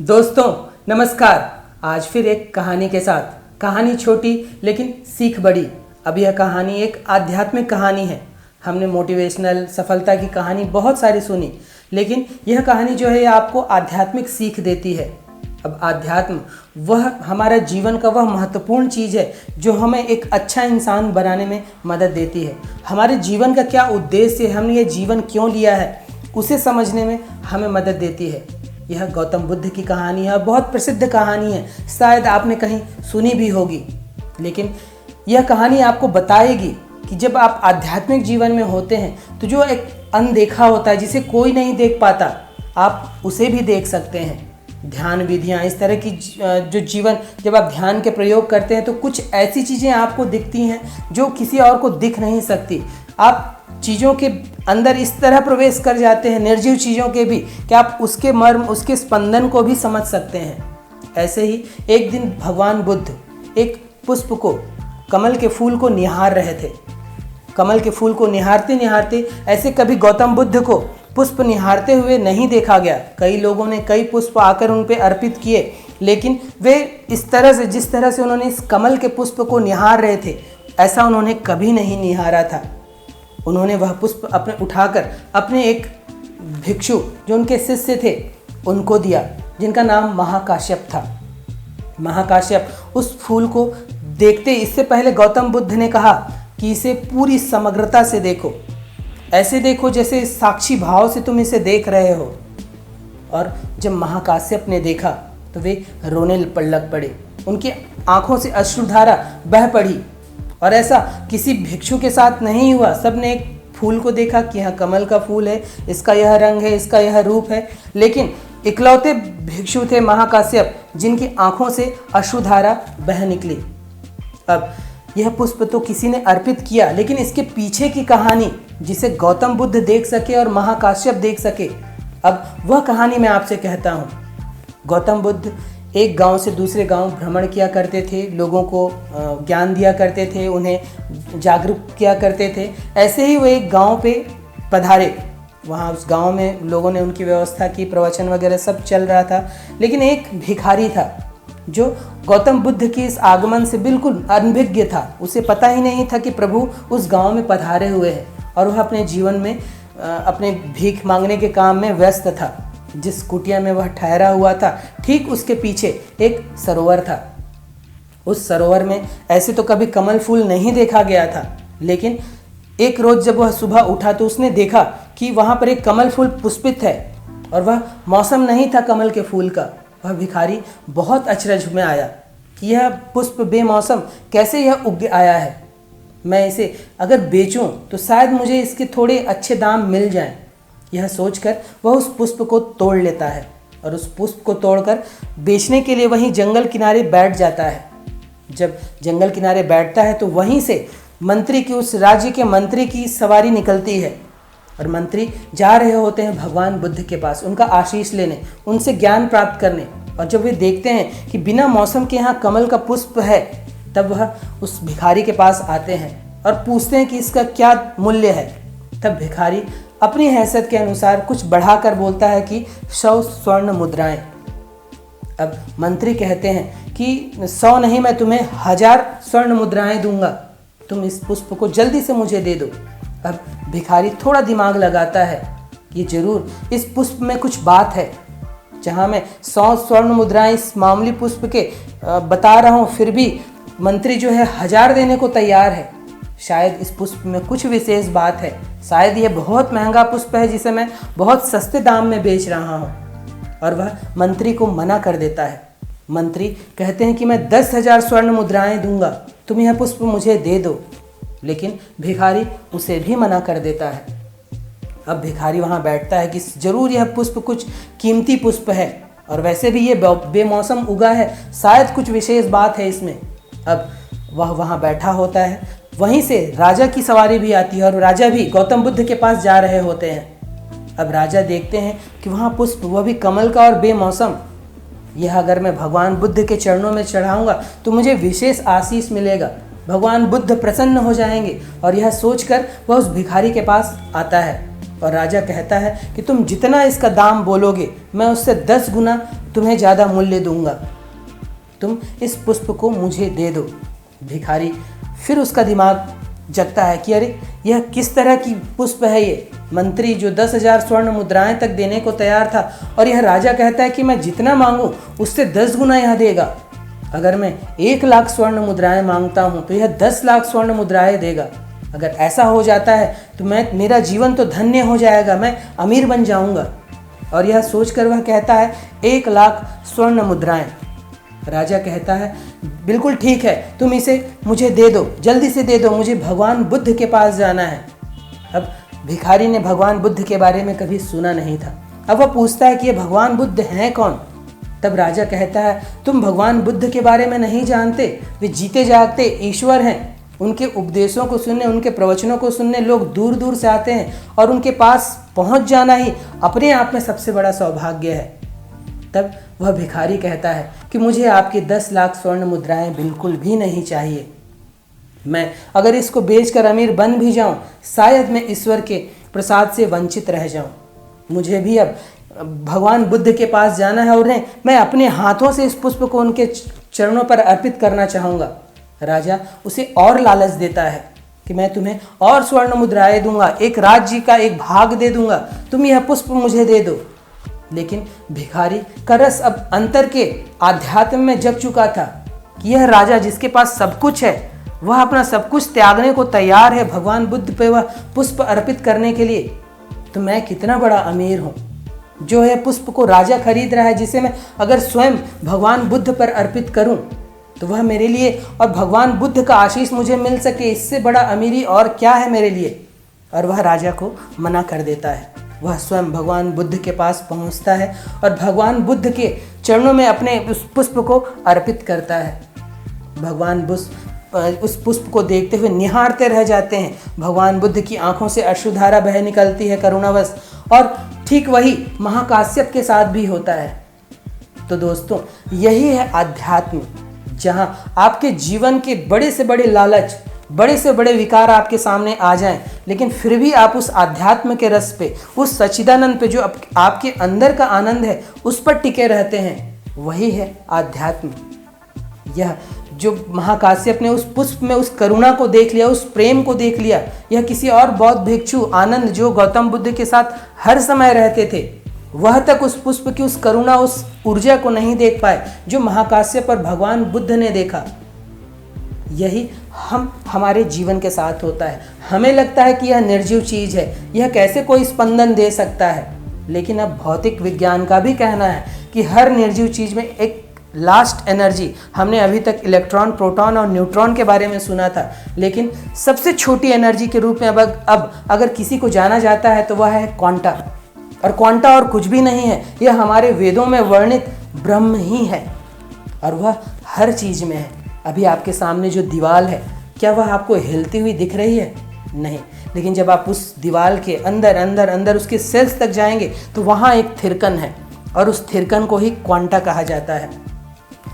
दोस्तों नमस्कार। आज फिर एक कहानी के साथ। कहानी छोटी लेकिन सीख बड़ी। अब यह कहानी एक आध्यात्मिक कहानी है। हमने मोटिवेशनल सफलता की कहानी बहुत सारी सुनी, लेकिन यह कहानी जो है आपको आध्यात्मिक सीख देती है। अब आध्यात्म वह हमारा जीवन का वह महत्वपूर्ण चीज़ है जो हमें एक अच्छा इंसान बनाने में मदद देती है। हमारे जीवन का क्या उद्देश्य है, हमने ये जीवन क्यों लिया है, उसे समझने में हमें मदद देती है। यह गौतम बुद्ध की कहानी है और बहुत प्रसिद्ध कहानी है, शायद आपने कहीं सुनी भी होगी। लेकिन यह कहानी आपको बताएगी कि जब आप आध्यात्मिक जीवन में होते हैं तो जो एक अनदेखा होता है, जिसे कोई नहीं देख पाता, आप उसे भी देख सकते हैं। ध्यान विधियाँ, इस तरह की जो जीवन, जब आप ध्यान के प्रयोग करते हैं तो कुछ ऐसी चीज़ें आपको दिखती हैं जो किसी और को दिख नहीं सकती। आप चीज़ों के अंदर इस तरह प्रवेश कर जाते हैं, निर्जीव चीज़ों के भी, कि आप उसके मर्म, उसके स्पंदन को भी समझ सकते हैं। ऐसे ही एक दिन भगवान बुद्ध एक पुष्प को, कमल के फूल को निहार रहे थे। कमल के फूल को निहारते निहारते ऐसे कभी गौतम बुद्ध को पुष्प निहारते हुए नहीं देखा गया। कई लोगों ने कई पुष्प आकर उन पे अर्पित किए, लेकिन वे इस तरह से, जिस तरह से उन्होंने इस कमल के पुष्प को निहार रहे थे, ऐसा उन्होंने कभी नहीं निहारा था। उन्होंने वह पुष्प अपने उठाकर अपने एक भिक्षु जो उनके शिष्य थे उनको दिया, जिनका नाम महाकाश्यप था। महाकाश्यप उस फूल को देखते, इससे पहले गौतम बुद्ध ने कहा कि इसे पूरी समग्रता से देखो, ऐसे देखो जैसे साक्षी भाव से तुम इसे देख रहे हो। और जब महाकाश्यप ने देखा तो वे रोने लग पड़े, उनकी आंखों से अश्रुधारा बह पड़ी। और ऐसा किसी भिक्षु के साथ नहीं हुआ। सब ने एक फूल को देखा कि यह कमल का फूल है, इसका यह रंग है, इसका यह रूप है, लेकिन इकलौते भिक्षु थे महाकाश्यप जिनकी आंखों से अश्रुधारा बह निकली। अब यह पुष्प तो किसी ने अर्पित किया, लेकिन इसके पीछे की कहानी जिसे गौतम बुद्ध देख सके और महाकाश्यप देख सके, अब वह कहानी मैं आपसे कहता हूँ। गौतम बुद्ध एक गांव से दूसरे गांव भ्रमण किया करते थे, लोगों को ज्ञान दिया करते थे, उन्हें जागरूक किया करते थे। ऐसे ही वो एक गांव पे पधारे। वहाँ उस गांव में लोगों ने उनकी व्यवस्था की, प्रवचन वगैरह सब चल रहा था, लेकिन एक भिखारी था जो गौतम बुद्ध के इस आगमन से बिल्कुल अनभिज्ञ था। उसे पता ही नहीं था कि प्रभु उस गाँव में पधारे हुए हैं, और वह अपने जीवन में अपने भीख मांगने के काम में व्यस्त था। जिस कुटिया में वह ठहरा हुआ था, ठीक उसके पीछे एक सरोवर था। उस सरोवर में ऐसे तो कभी कमल फूल नहीं देखा गया था, लेकिन एक रोज जब वह सुबह उठा तो उसने देखा कि वहाँ पर एक कमल फूल पुष्पित है, और वह मौसम नहीं था कमल के फूल का। वह भिखारी बहुत अचरज में आया कि यह पुष्प बेमौसम कैसे यह उग आया है। मैं इसे अगर बेचूं तो शायद मुझे इसके थोड़े अच्छे दाम मिल जाएं। यह सोचकर वह उस पुष्प को तोड़ लेता है और उस पुष्प को तोड़कर बेचने के लिए वहीं जंगल किनारे बैठ जाता है। जब जंगल किनारे बैठता है तो वहीं से मंत्री की, उस राज्य के मंत्री की सवारी निकलती है, और मंत्री जा रहे होते हैं भगवान बुद्ध के पास उनका आशीष लेने, उनसे ज्ञान प्राप्त करने। और जब वे देखते हैं कि बिना मौसम के यहाँ कमल का पुष्प है, तब वह उस भिखारी के पास आते हैं और पूछते हैं कि इसका क्या मूल्य है। तब भिखारी अपनी हैसियत के अनुसार कुछ बढ़ाकर बोलता है कि 100 स्वर्ण मुद्राएं। अब मंत्री कहते हैं कि 100 नहीं, मैं तुम्हें 1000 स्वर्ण मुद्राएं दूंगा, तुम इस पुष्प को जल्दी से मुझे दे दो। अब भिखारी थोड़ा दिमाग लगाता है, ये जरूर इस पुष्प में कुछ बात है। जहाँ मैं 100 स्वर्ण मुद्राएं इस मामूली पुष्प के बता रहा हूँ, फिर भी मंत्री जो है 1000 देने को तैयार है। शायद इस पुष्प में कुछ विशेष बात है, शायद यह बहुत महंगा पुष्प है जिसे मैं बहुत सस्ते दाम में बेच रहा हूँ। और वह मंत्री को मना कर देता है। मंत्री कहते हैं कि मैं 10,000 स्वर्ण मुद्राएं दूंगा, तुम यह पुष्प मुझे दे दो। लेकिन भिखारी उसे भी मना कर देता है। अब भिखारी वहाँ बैठता है कि जरूर यह पुष्प कुछ कीमती पुष्प है, और वैसे भी ये बेमौसम उगा है, शायद कुछ विशेष बात है इसमें। अब वह वहाँ बैठा होता है। वहीं से राजा की सवारी भी आती है, और राजा भी गौतम बुद्ध के पास जा रहे होते हैं। अब राजा देखते हैं कि वहाँ पुष्प, वह भी कमल का और बेमौसम, यह अगर मैं भगवान बुद्ध के चरणों में चढ़ाऊंगा तो मुझे विशेष आशीष मिलेगा, भगवान बुद्ध प्रसन्न हो जाएंगे। और यह सोचकर वह उस भिखारी के पास आता है और राजा कहता है कि तुम जितना इसका दाम बोलोगे मैं उससे 10 गुना तुम्हें ज़्यादा मूल्य दूंगा, तुम इस पुष्प को मुझे दे दो। भिखारी फिर उसका दिमाग जगता है कि अरे यह किस तरह की पुष्प है ये। मंत्री जो 10,000 स्वर्ण मुद्राएं तक देने को तैयार था और यह राजा कहता है कि मैं जितना मांगूं उससे 10 गुना यह देगा। अगर मैं 1,00,000 स्वर्ण मुद्राएं मांगता हूं तो यह 10 लाख स्वर्ण मुद्राएं देगा। अगर ऐसा हो जाता है तो मेरा जीवन तो धन्य हो जाएगा, मैं अमीर बन जाऊंगा। और यह सोचकर वह कहता है 1,00,000 स्वर्ण मुद्राएं। राजा कहता है बिल्कुल ठीक है, तुम इसे मुझे दे दो, जल्दी से दे दो, मुझे भगवान बुद्ध के पास जाना है। अब भिखारी ने भगवान बुद्ध के बारे में कभी सुना नहीं था। अब वह पूछता है कि ये भगवान बुद्ध हैं कौन। तब राजा कहता है तुम भगवान बुद्ध के बारे में नहीं जानते, वे जीते जागते ईश्वर हैं। उनके उपदेशों को सुनने, उनके प्रवचनों को सुनने लोग दूर दूर से आते हैं और उनके पास पहुंच जाना ही अपने आप में सबसे बड़ा सौभाग्य है। तब वह भिखारी कहता है कि मुझे आपकी 10 लाख स्वर्ण मुद्राएं बिल्कुल भी नहीं चाहिए। मैं अगर इसको बेचकर अमीर बन भी जाऊं, शायद मैं ईश्वर के प्रसाद से वंचित रह जाऊं। मुझे भी अब भगवान बुद्ध के पास जाना है और मैं अपने हाथों से इस पुष्प को उनके चरणों पर अर्पित करना चाहूँगा। राजा उसे और लालच देता है कि मैं तुम्हें और स्वर्ण मुद्राएं दूंगा, एक राज्य का एक भाग दे दूंगा, तुम यह पुष्प मुझे दे दो। लेकिन भिखारी का रस अब अंतर के आध्यात्म में जग चुका था कि यह राजा जिसके पास सब कुछ है, वह अपना सब कुछ त्यागने को तैयार है भगवान बुद्ध पे वह पुष्प अर्पित करने के लिए। तो मैं कितना बड़ा अमीर हूँ जो है पुष्प को राजा खरीद रहा है, जिसे मैं अगर स्वयं भगवान बुद्ध पर अर्पित करूं तो वह मेरे लिए और भगवान बुद्ध का आशीष मुझे मिल सके, इससे बड़ा अमीरी और क्या है मेरे लिए। और वह राजा को मना कर देता है। वह स्वयं भगवान बुद्ध के पास पहुंचता है और भगवान बुद्ध के चरणों में अपने उस पुष्प को अर्पित करता है। भगवान बुद्ध उस पुष्प को देखते हुए निहारते रह जाते हैं। भगवान बुद्ध की आंखों से अश्रुधारा बह निकलती है करुणावश। और ठीक वही महाकाश्यप के साथ भी होता है। तो दोस्तों, यही है आध्यात्म, जहां आपके जीवन के बड़े से बड़े लालच, बड़े से बड़े विकार आपके सामने आ जाएं, लेकिन फिर भी आप उस आध्यात्म के रस पे, उस सच्चिदानंद पे जो आपके अंदर का आनंद है, उस पर टिके रहते हैं। वही है आध्यात्म। यह जो महाकाश्यप ने उस पुष्प में उस करुणा को देख लिया, उस प्रेम को देख लिया, यह किसी और बौद्ध भिक्षु आनंद जो गौतम बुद्ध के साथ हर समय रहते थे, वह तक उस पुष्प की उस करुणा, उस ऊर्जा को नहीं देख पाए जो महाकाश्यप पर भगवान बुद्ध ने देखा। यही हमारे जीवन के साथ होता है। हमें लगता है कि यह निर्जीव चीज़ है, यह कैसे कोई स्पंदन दे सकता है, लेकिन अब भौतिक विज्ञान का भी कहना है कि हर निर्जीव चीज़ में एक लास्ट एनर्जी, हमने अभी तक इलेक्ट्रॉन, प्रोटॉन और न्यूट्रॉन के बारे में सुना था, लेकिन सबसे छोटी एनर्जी के रूप में अब अगर किसी को जाना जाता है तो वह है क्वांटा। और क्वांटा और कुछ भी नहीं है, यह हमारे वेदों में वर्णित ब्रह्म ही है और वह हर चीज़ में है। अभी आपके सामने जो दीवार है, क्या वह आपको हिलती हुई दिख रही है? नहीं, लेकिन जब आप उस दीवार के अंदर अंदर अंदर उसके सेल्स तक जाएंगे तो वहाँ एक थिरकन है और उस थिरकन को ही क्वांटा कहा जाता है।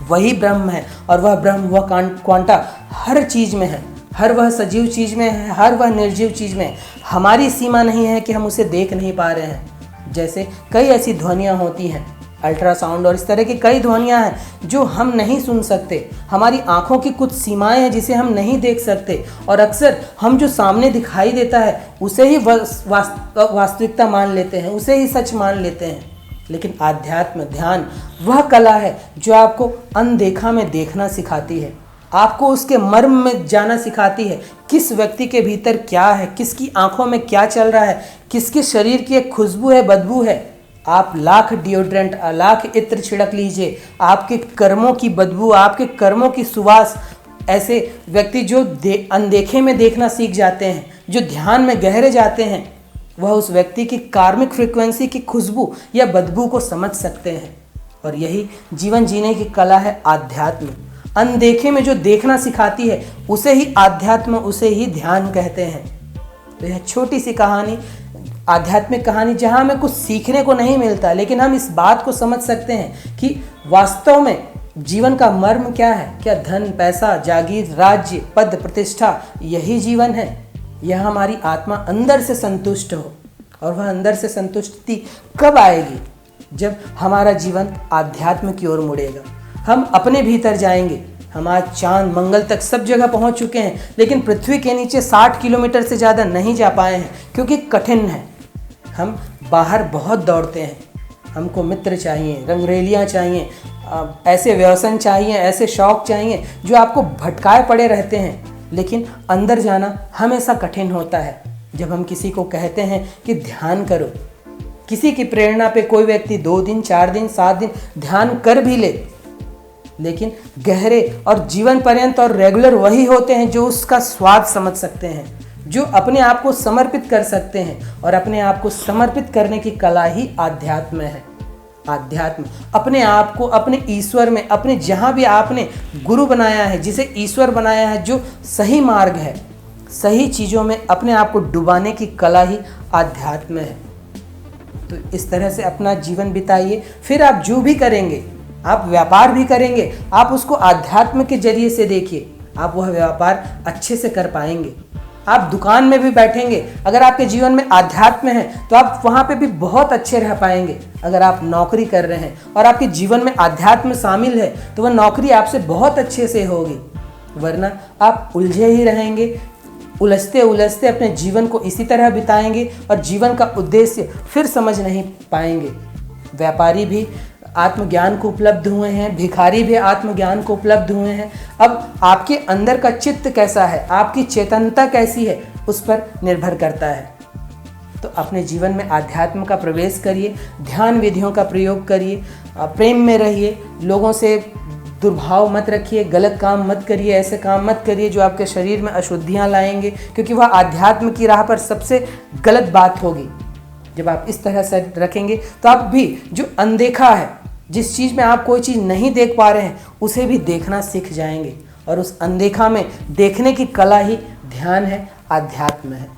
वही ब्रह्म है और वह ब्रह्म, वह क्वांटा हर चीज़ में है, हर वह सजीव चीज़ में है, हर वह निर्जीव चीज़ में है। हमारी सीमा नहीं है कि हम उसे देख नहीं पा रहे हैं। जैसे कई ऐसी ध्वनियाँ होती हैं, अल्ट्रासाउंड और इस तरह की कई ध्वनियाँ हैं जो हम नहीं सुन सकते। हमारी आँखों की कुछ सीमाएं हैं जिसे हम नहीं देख सकते और अक्सर हम जो सामने दिखाई देता है उसे ही वास्तविकता मान लेते हैं, उसे ही सच मान लेते हैं। लेकिन आध्यात्म, ध्यान वह कला है जो आपको अनदेखा में देखना सिखाती है, आपको उसके मर्म में जाना सिखाती है। किस व्यक्ति के भीतर क्या है, किसकी आंखों में क्या चल रहा है, किसके शरीर की एक खुशबू है, बदबू है। आप लाख डिओड्रेंट, लाख इत्र छिड़क लीजिए, आपके कर्मों की बदबू, आपके कर्मों की सुवास, ऐसे व्यक्ति जो अनदेखे में देखना सीख जाते हैं, जो ध्यान में गहरे जाते हैं, वह उस व्यक्ति की कार्मिक फ्रीक्वेंसी की खुशबू या बदबू को समझ सकते हैं। और यही जीवन जीने की कला है आध्यात्म। अनदेखे में जो देखना सिखाती है उसे ही आध्यात्म, उसे ही ध्यान कहते हैं। तो यह छोटी सी कहानी, आध्यात्मिक कहानी, जहाँ हमें कुछ सीखने को नहीं मिलता, लेकिन हम इस बात को समझ सकते हैं कि वास्तव में जीवन का मर्म क्या है। क्या धन, पैसा, जागीर, राज्य, पद, प्रतिष्ठा यही जीवन है? यह हमारी आत्मा अंदर से संतुष्ट हो, और वह अंदर से संतुष्टि कब आएगी? जब हमारा जीवन आध्यात्म की ओर मुड़ेगा। हम अपने भीतर जाएंगे। हम आज चांद, मंगल तक सब जगह पहुंच चुके हैं, लेकिन पृथ्वी के नीचे 60 किलोमीटर से ज़्यादा नहीं जा पाए हैं, क्योंकि कठिन है। हम बाहर बहुत दौड़ते हैं। हमको मित्र चाहिए, रंगरेलियाँ चाहिए, ऐसे व्यसन चाहिए, ऐसे शौक चाहिए जो आपको भटकाए पड़े रहते हैं, लेकिन अंदर जाना हमेशा कठिन होता है। जब हम किसी को कहते हैं कि ध्यान करो, किसी की प्रेरणा पे कोई व्यक्ति 2 दिन, 4 दिन, 7 दिन ध्यान कर भी ले, लेकिन गहरे और जीवन पर्यंत और रेगुलर वही होते हैं जो उसका स्वाद समझ सकते हैं, जो अपने आप को समर्पित कर सकते हैं। और अपने आप को समर्पित करने की कला ही आध्यात्म है। आध्यात्म अपने आप को अपने ईश्वर में, अपने जहाँ भी आपने गुरु बनाया है, जिसे ईश्वर बनाया है, जो सही मार्ग है, सही चीज़ों में अपने आप को डुबाने की कला ही आध्यात्म है। तो इस तरह से अपना जीवन बिताइए। फिर आप जो भी करेंगे, आप व्यापार भी करेंगे, आप उसको आध्यात्म के जरिए से देखिए, आप वह व्यापार अच्छे से कर पाएंगे। आप दुकान में भी बैठेंगे, अगर आपके जीवन में आध्यात्म है तो आप वहाँ पे भी बहुत अच्छे रह पाएंगे। अगर आप नौकरी कर रहे हैं और आपके जीवन में आध्यात्म शामिल है तो वह नौकरी आपसे बहुत अच्छे से होगी, वरना आप उलझे ही रहेंगे। उलझते उलझते अपने जीवन को इसी तरह बिताएंगे और जीवन का उद्देश्य फिर समझ नहीं पाएंगे। व्यापारी भी आत्मज्ञान को उपलब्ध हुए हैं, भिखारी भी आत्मज्ञान को उपलब्ध हुए हैं। अब आपके अंदर का चित्त कैसा है, आपकी चेतनता कैसी है, उस पर निर्भर करता है। तो अपने जीवन में आध्यात्म का प्रवेश करिए, ध्यान विधियों का प्रयोग करिए, प्रेम में रहिए, लोगों से दुर्भाव मत रखिए, गलत काम मत करिए, ऐसे काम मत करिए जो आपके शरीर में अशुद्धियाँ लाएंगे, क्योंकि वह आध्यात्म की राह पर सबसे गलत बात होगी। जब आप इस तरह से रखेंगे तो आप भी जो अनदेखा है, जिस चीज़ में आप कोई चीज़ नहीं देख पा रहे हैं, उसे भी देखना सीख जाएंगे। और उस अनदेखा में देखने की कला ही ध्यान है, आध्यात्म है।